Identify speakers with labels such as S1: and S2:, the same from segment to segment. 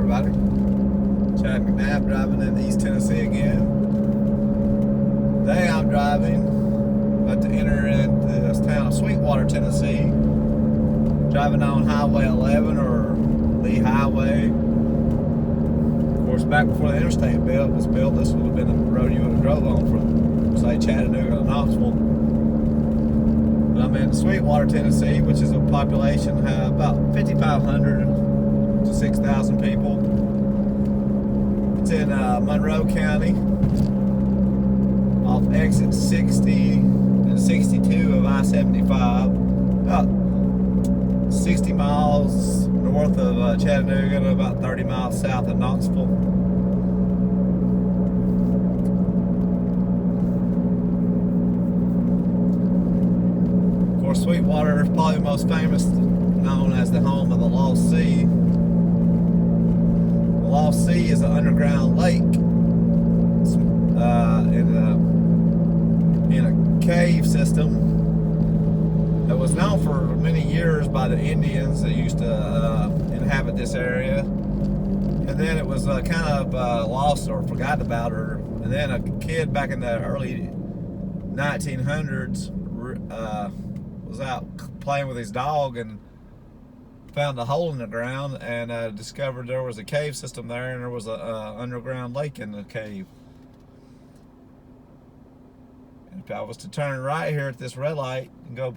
S1: everybody. Chad McNabb driving into East Tennessee again. Today I'm driving about to enter into this town of Sweetwater, Tennessee. Driving on Highway 11 or Lee Highway. Of course, back before the interstate was built, this would have been the road you would have drove on from, say, Chattanooga to Knoxville. But I'm in Sweetwater, Tennessee, which is a population of about 5,500 to 6,000 people. It's in Monroe County, off exit 60 and 62 of I-75, about 60 miles north of Chattanooga and about 30 miles south of Knoxville. Of course, Sweetwater is probably most famous, known as the home of the Lost Sea. The Lost Sea is an underground lake in a cave system that was known for many years by the Indians that used to inhabit this area. And then it was kind of lost or forgotten about. And then a kid back in the early 1900s was out playing with his dog and found a hole in the ground and discovered there was a cave system there, and there was an underground lake in the cave. And if I was to turn right here at this red light and go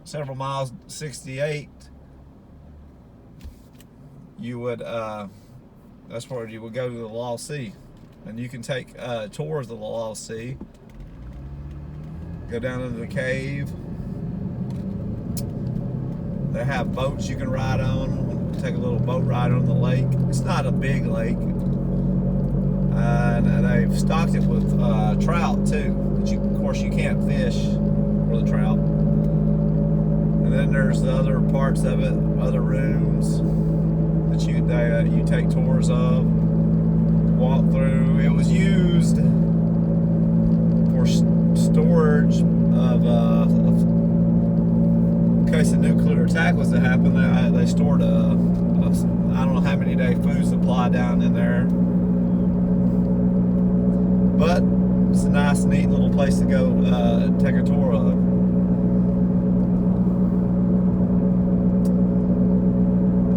S1: several miles, 68, you would that's where you would go to the Lost Sea. And you can take tours of the Lost Sea, go down into the cave. They have boats you can ride on, take a little boat ride on the lake. It's not a big lake, and they've stocked it with trout too, but of course you can't fish for the trout. And then there's the other parts of it, other rooms that you take tours of, walk through. It was used for storage of in case a nuclear attack was to happen. They stored I don't know how many day food supply down in there. But it's a nice, neat little place to go take a tour of.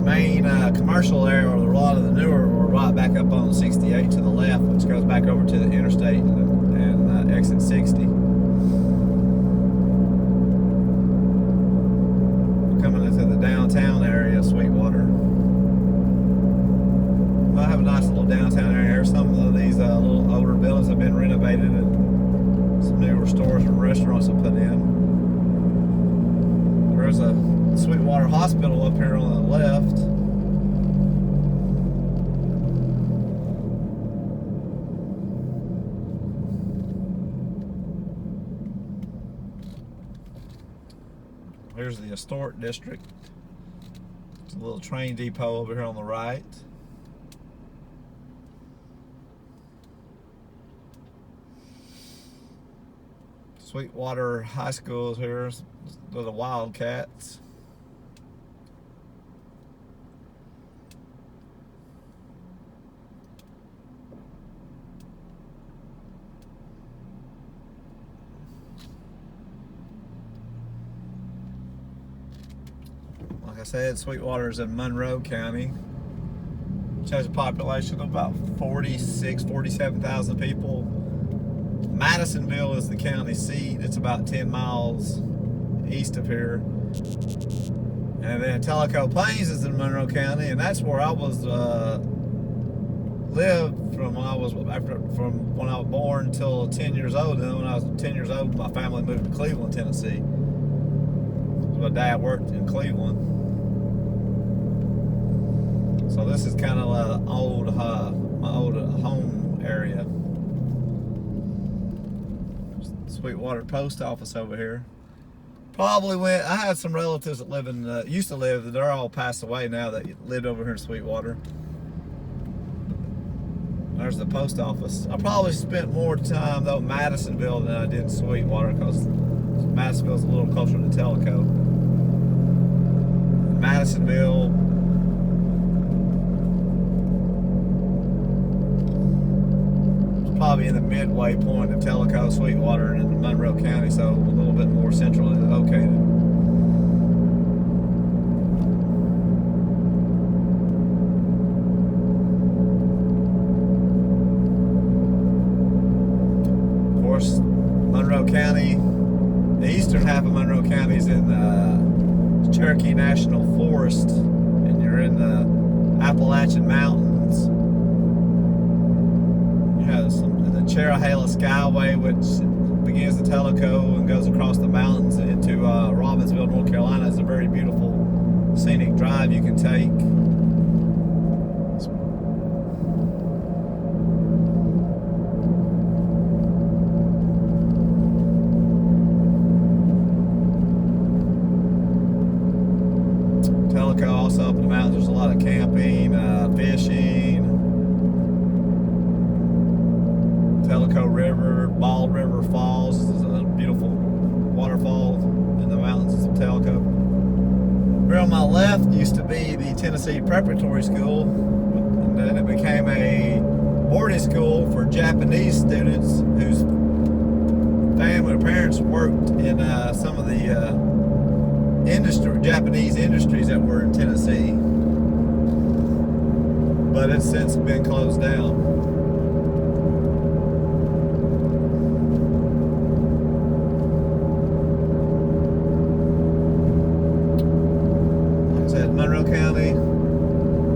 S1: Main commercial area, or a lot of the newer, were right back up on 68 to the left, which goes back over to the interstate and exit 60. Coming into the downtown area of Sweetwater. I have a nice little downtown area. Some of these little older buildings have been renovated, and some newer stores and restaurants have put in. There's a Sweetwater Hospital up here on the left. Here's the historic district. It's a little train depot over here on the right. Sweetwater High School is here. They're the Wildcats. Like I said, Sweetwater is in Monroe County, which has a population of about 47,000 people. Madisonville is the county seat. It's about 10 miles east of here. And then Tellico Plains is in Monroe County, and that's where I was lived from when I was born until 10 years old. And then when I was 10 years old, my family moved to Cleveland, Tennessee. My dad worked in Cleveland. So this is kind of my old home area. Sweetwater Post Office over here. I had some relatives that used to live, they're all passed away now, that lived over here in Sweetwater. There's the post office. I probably spent more time though in Madisonville than I did in Sweetwater, because Madisonville's a little closer to Tellico. Madisonville, probably in the midway point of Tellico, Sweetwater, and Monroe County, so a little bit more centrally located. Of course, Monroe County, the eastern half of Monroe County is in Cherokee National Forest, and you're in the Appalachian Mountains. You have the Cherahela Skyway, which begins at Tellico and goes across the mountains into Robbinsville, North Carolina. It's a very beautiful scenic drive you can take. Tellico, also up in the mountains, there's a lot of camping, fishing. Tellico River, Bald River Falls is a beautiful waterfall in the mountains of Tellico. Here on my left used to be the Tennessee Preparatory School, and then it became a boarding school for Japanese students whose family or parents worked in some of the Japanese industries that were in Tennessee, but it's since been closed down. Like I said, Monroe County,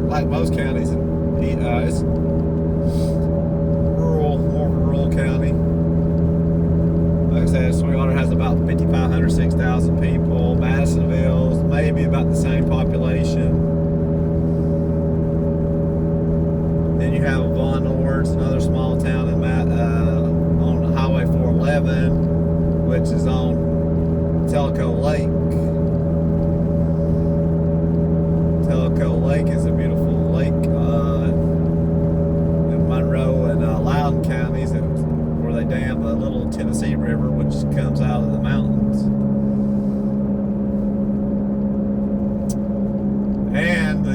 S1: like most counties, it's rural, more of a rural county. Like I said, Sweetwater has about 5,500, 6,000 people. Madisonville's maybe about the same population. Then you have Von Ord's, another small town on Highway 411, which is on Tellico Lake. Tellico Lake is a beautiful lake in Monroe and Loudoun counties, where they dam the Little Tennessee River, which comes out of the mountains. And the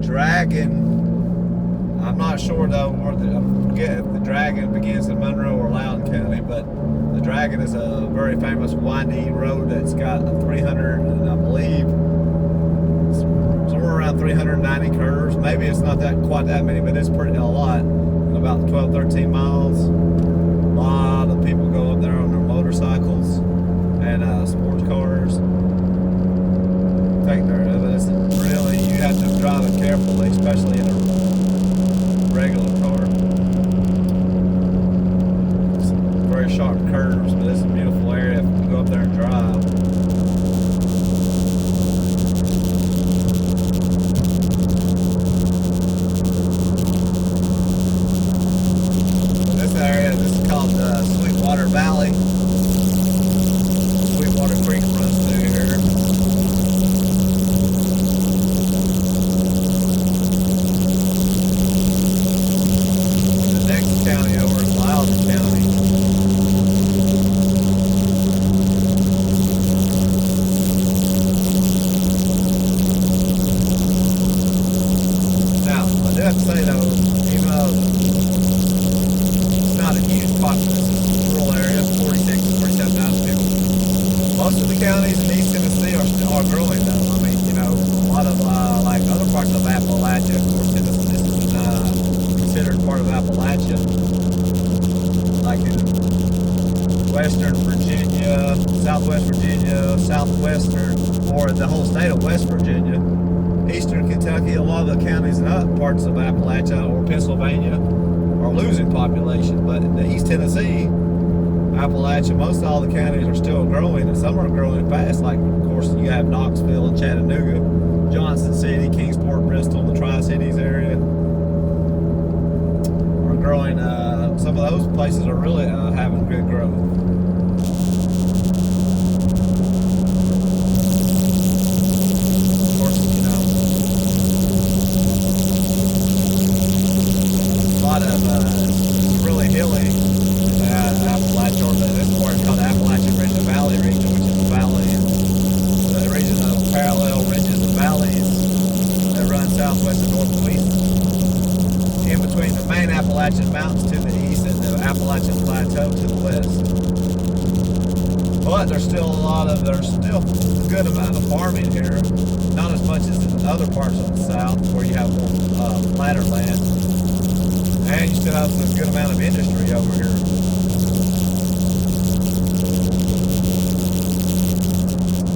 S1: Dragon, I'm not sure though, I forget if the Dragon begins in Monroe or Loudoun County, but the Dragon is a very famous windy road that's got 300, and I believe somewhere around 390 curves. Maybe it's not quite that many, but it's a lot. About 12, 13 miles. A lot of people go up there on their motorcycles and sports cars. It's really, you have to drive it carefully, especially in a regular car. It's very sharp curves, but it's a beautiful area to go up there and drive. This is called Sweetwater Valley. Sweetwater Creek runs through here. The next county over is Loudoun County. Now, I do have to say though, even though not a huge population, rural area, 46 to 47,000 people. Most of the counties in East Tennessee are growing though. I mean, you know, a lot of like other parts of Appalachia, of course, Tennessee is considered part of Appalachia. Like in Western Virginia, Southwest Virginia, Southwestern, or the whole state of West Virginia, Eastern Kentucky, a lot of the counties in other parts of Appalachia or Pennsylvania are losing population, but in the East Tennessee, Appalachia, most all the counties are still growing, and some are growing fast. Like, of course, you have Knoxville and Chattanooga, Johnson City, Kingsport, Bristol, the Tri-Cities area are growing. Some of those places are really having good growth. Of course, you know, a lot of really hilly Appalachia, or this part is called the Appalachian Ridge and Valley region, which is the valley, the region of parallel ridges and valleys that run southwest and northwest Appalachian Mountains to the east and the Appalachian Plateau to the west. But there's still a good amount of farming here. Not as much as in other parts of the South where you have more flatter land. And you still have a good amount of industry over here.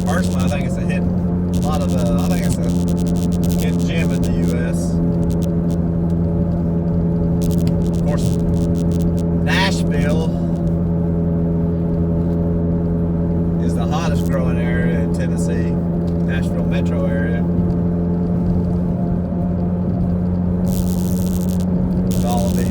S1: Personally, I think it's a hidden gem in the U.S. Of course, Nashville is the hottest growing area in Tennessee, Nashville metro area. With all the